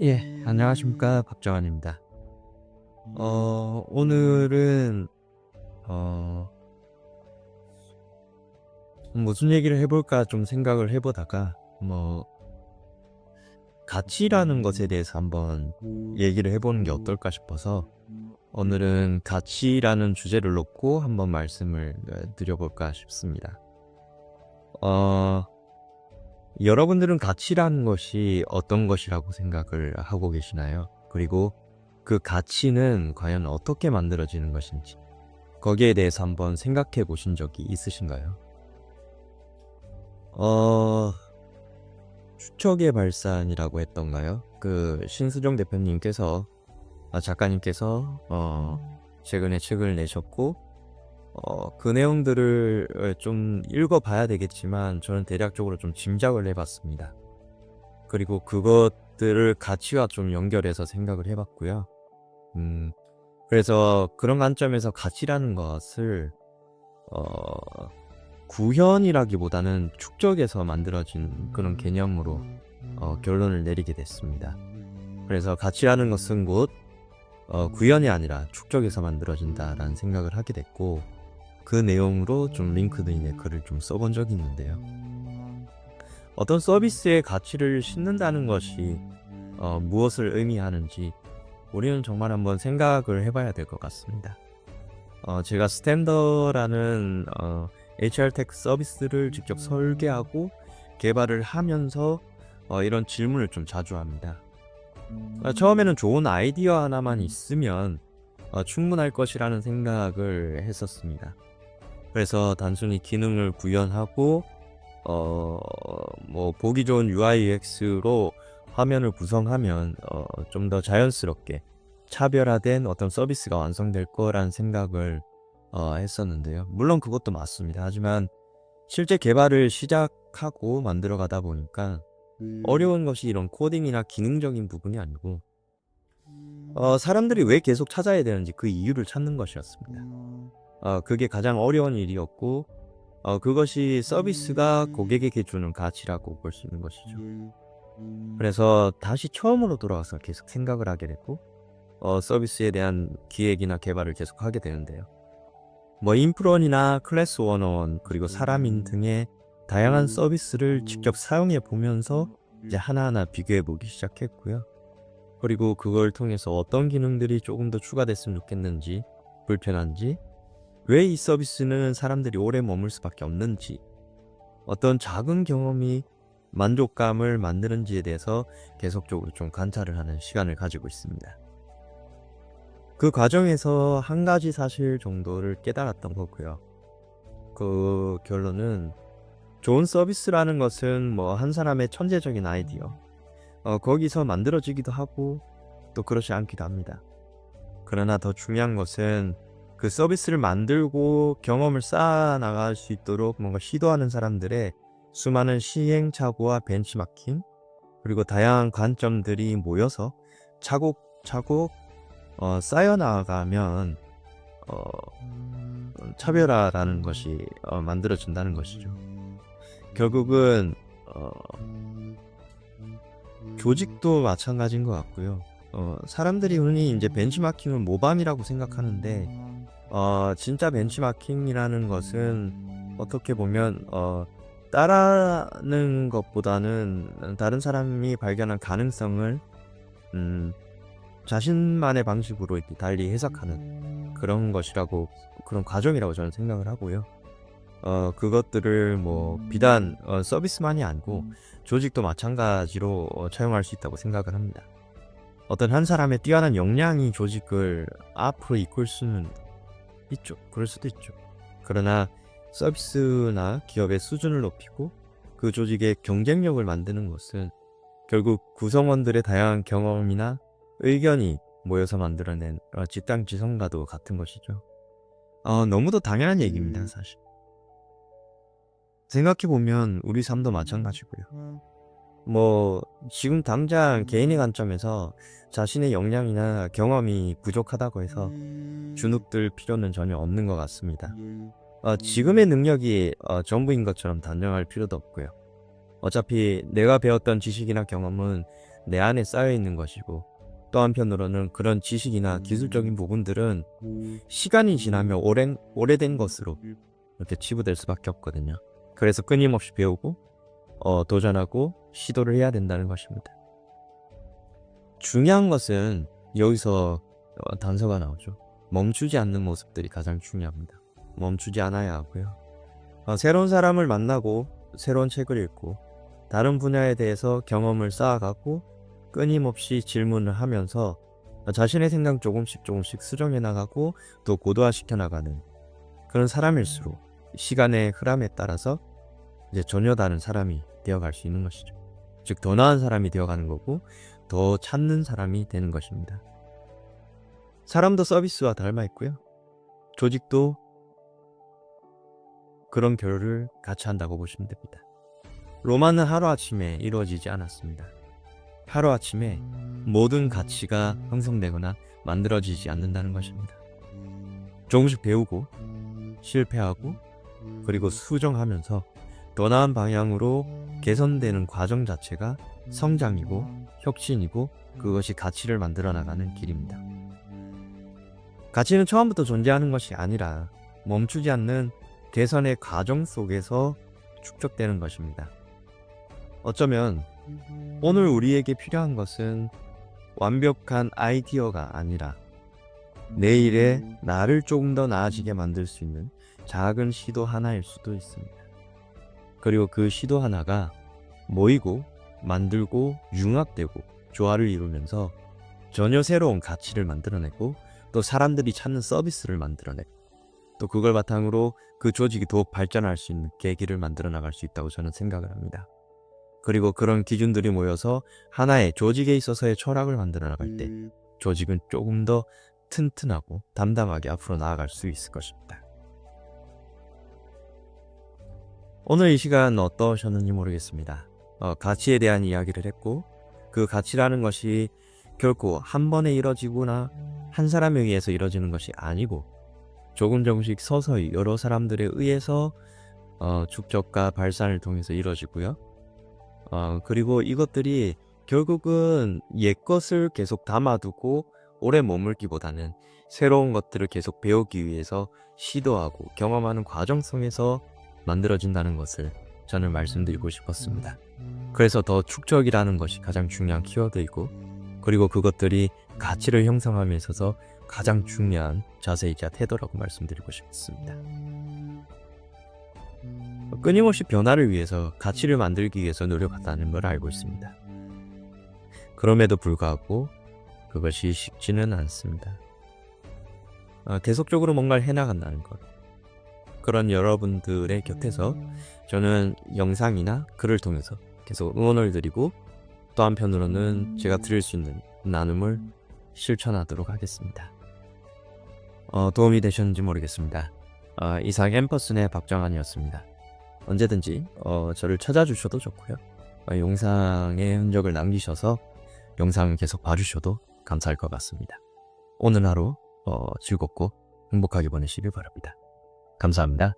예, 안녕하십니까. 박정환입니다. 오늘은, 어, 무슨 얘기를 해볼까 좀 생각을 해보다가, 뭐, 가치라는 것에 대해서 한번 얘기를 해보는 게 어떨까 싶어서, 오늘은 가치라는 주제를 놓고 한번 말씀을 드려볼까 싶습니다. 어, 여러분들은 가치라는 것이 어떤 것이라고 생각을 하고 계시나요? 그리고 그 가치는 과연 어떻게 만들어지는 것인지, 거기에 대해서 한번 생각해 보신 적이 있으신가요? 어, 추적의 발산이라고 했던가요? 그 신수정 대표님께서, 작가님께서, 최근에 책을 내셨고, 그 내용들을 좀 읽어봐야 되겠지만, 저는 대략적으로 좀 짐작을 해봤습니다. 그리고 그것들을 가치와 좀 연결해서 생각을 해봤고요. 그래서 그런 관점에서 가치라는 것을, 어, 구현이라기보다는 축적해서 만들어진 그런 개념으로 결론을 내리게 됐습니다. 그래서 가치라는 것은 곧 구현이 아니라 축적해서 만들어진다라는 생각을 하게 됐고, 그 내용으로 좀 링크드인에 글을 좀 써본 적이 있는데요. 어떤 서비스의 가치를 싣는다는 것이 무엇을 의미하는지 우리는 정말 한번 생각을 해봐야 될 것 같습니다. 제가 스탠더라는 HR 테크 서비스를 직접 설계하고 개발을 하면서 이런 질문을 좀 자주 합니다. 처음에는 좋은 아이디어 하나만 있으면 충분할 것이라는 생각을 했었습니다. 그래서 단순히 기능을 구현하고 뭐 보기 좋은 UI UX로 화면을 구성하면 좀 더 자연스럽게 차별화된 어떤 서비스가 완성될 거라는 생각을 했었는데요. 물론 그것도 맞습니다. 하지만 실제 개발을 시작하고 만들어 가다 보니까 어려운 것이 이런 코딩이나 기능적인 부분이 아니고 사람들이 왜 계속 찾아야 되는지 그 이유를 찾는 것이었습니다. 그게 가장 어려운 일이었고 그것이 서비스가 고객에게 주는 가치라고 볼 수 있는 것이죠. 그래서 다시 처음으로 돌아와서 계속 생각을 하게 됐고 서비스에 대한 기획이나 개발을 계속 하게 되는데요. 뭐 인프론이나 클래스 101 그리고 사람인 등의 다양한 서비스를 직접 사용해 보면서 이제 하나하나 비교해 보기 시작했고요. 그리고 그걸 통해서 어떤 기능들이 조금 더 추가됐으면 좋겠는지, 불편한지, 왜 이 서비스는 사람들이 오래 머물 수밖에 없는지, 어떤 작은 경험이 만족감을 만드는지에 대해서 계속적으로 좀 관찰을 하는 시간을 가지고 있습니다. 그 과정에서 한 가지 사실 정도를 깨달았던 거고요. 그 결론은 좋은 서비스라는 것은 뭐 한 사람의 천재적인 아이디어, 거기서 만들어지기도 하고 또 그렇지 않기도 합니다. 그러나 더 중요한 것은 그 서비스를 만들고 경험을 쌓아 나갈 수 있도록 뭔가 시도하는 사람들의 수많은 시행착오와 벤치마킹, 그리고 다양한 관점들이 모여서 차곡차곡 쌓여 나가면 어, 차별화라는 것이 만들어진다는 것이죠. 결국은 조직도 마찬가지인 것 같고요. 사람들이 흔히 이제 벤치마킹을 모방이라고 생각하는데 진짜 벤치마킹이라는 것은 어떻게 보면 따라하는 것보다는 다른 사람이 발견한 가능성을 음, 자신만의 방식으로 이렇게 달리 해석하는 그런 것이라고, 그런 과정이라고 저는 생각을 하고요. 그것들을 뭐 비단 서비스만이 아니고 조직도 마찬가지로 차용할 수 있다고 생각을 합니다. 어떤 한 사람의 뛰어난 역량이 조직을 앞으로 이끌 수는 있죠. 그럴 수도 있죠. 그러나 서비스나 기업의 수준을 높이고 그 조직의 경쟁력을 만드는 것은 결국 구성원들의 다양한 경험이나 의견이 모여서 만들어낸 집단지성과도 같은 것이죠. 너무도 당연한 얘기입니다, 사실. 생각해보면 우리 삶도 마찬가지고요. 뭐 지금 당장 개인의 관점에서 자신의 역량이나 경험이 부족하다고 해서 주눅들 필요는 전혀 없는 것 같습니다. 지금의 능력이 전부인 것처럼 단정할 필요도 없고요. 어차피 내가 배웠던 지식이나 경험은 내 안에 쌓여 있는 것이고, 또 한편으로는 그런 지식이나 기술적인 부분들은 시간이 지나면 오래된 것으로 이렇게 치부될 수밖에 없거든요. 그래서 끊임없이 배우고 도전하고 시도를 해야 된다는 것입니다. 중요한 것은 여기서 단서가 나오죠. 멈추지 않는 모습들이 가장 중요합니다. 멈추지 않아야 하고요. 새로운 사람을 만나고 새로운 책을 읽고 다른 분야에 대해서 경험을 쌓아가고 끊임없이 질문을 하면서 자신의 생각 조금씩 수정해 나가고 또 고도화시켜 나가는 그런 사람일수록 시간의 흐름에 따라서 이제 전혀 다른 사람이 되어갈 수 있는 것이죠. 즉 더 나은 사람이 되어가는 거고 더 찾는 사람이 되는 것입니다. 사람도 서비스와 닮아 있고요. 조직도 그런 결을 같이 한다고 보시면 됩니다. 로마는 하루아침에 이루어지지 않았습니다. 하루아침에 모든 가치가 형성되거나 만들어지지 않는다는 것입니다. 조금씩 배우고 실패하고 그리고 수정하면서 더 나은 방향으로 개선되는 과정 자체가 성장이고 혁신이고 그것이 가치를 만들어 나가는 길입니다. 가치는 처음부터 존재하는 것이 아니라 멈추지 않는 개선의 과정 속에서 축적되는 것입니다. 어쩌면 오늘 우리에게 필요한 것은 완벽한 아이디어가 아니라 내일의 나를 조금 더 나아지게 만들 수 있는 작은 시도 하나일 수도 있습니다. 그리고 그 시도 하나가 모이고 만들고 융합되고 조화를 이루면서 전혀 새로운 가치를 만들어내고 또 사람들이 찾는 서비스를 만들어내고 또 그걸 바탕으로 그 조직이 더욱 발전할 수 있는 계기를 만들어 나갈 수 있다고 저는 생각을 합니다. 그리고 그런 기준들이 모여서 하나의 조직에 있어서의 철학을 만들어 나갈 때 조직은 조금 더 튼튼하고 담담하게 앞으로 나아갈 수 있을 것입니다. 오늘 이 시간 어떠셨는지 모르겠습니다. 가치에 대한 이야기를 했고 그 가치라는 것이 결코 한 번에 이뤄지거나 한 사람에 의해서 이뤄지는 것이 아니고 조금씩 서서히 여러 사람들에 의해서 축적과 발산을 통해서 이루어지고요. 그리고 이것들이 결국은 옛 것을 계속 담아두고 오래 머물기보다는 새로운 것들을 계속 배우기 위해서 시도하고 경험하는 과정 속에서 만들어진다는 것을 저는 말씀드리고 싶었습니다. 그래서 더 축적이라는 것이 가장 중요한 키워드이고 그리고 그것들이 가치를 형성함에 있어서 가장 중요한 자세이자 태도라고 말씀드리고 싶습니다. 끊임없이 변화를 위해서 가치를 만들기 위해서 노력한다는 걸 알고 있습니다. 그럼에도 불구하고 그것이 쉽지는 않습니다. 계속적으로 뭔가를 해나간다는 것. 그런 여러분들의 곁에서 저는 영상이나 글을 통해서 계속 응원을 드리고 또 한편으로는 제가 드릴 수 있는 나눔을 실천하도록 하겠습니다. 도움이 되셨는지 모르겠습니다. 이상 엠퍼슨의 박정환이었습니다. 언제든지 저를 찾아주셔도 좋고요. 영상의 흔적을 남기셔서 영상을 계속 봐주셔도 감사할 것 같습니다. 오늘 하루 즐겁고 행복하게 보내시길 바랍니다. 감사합니다.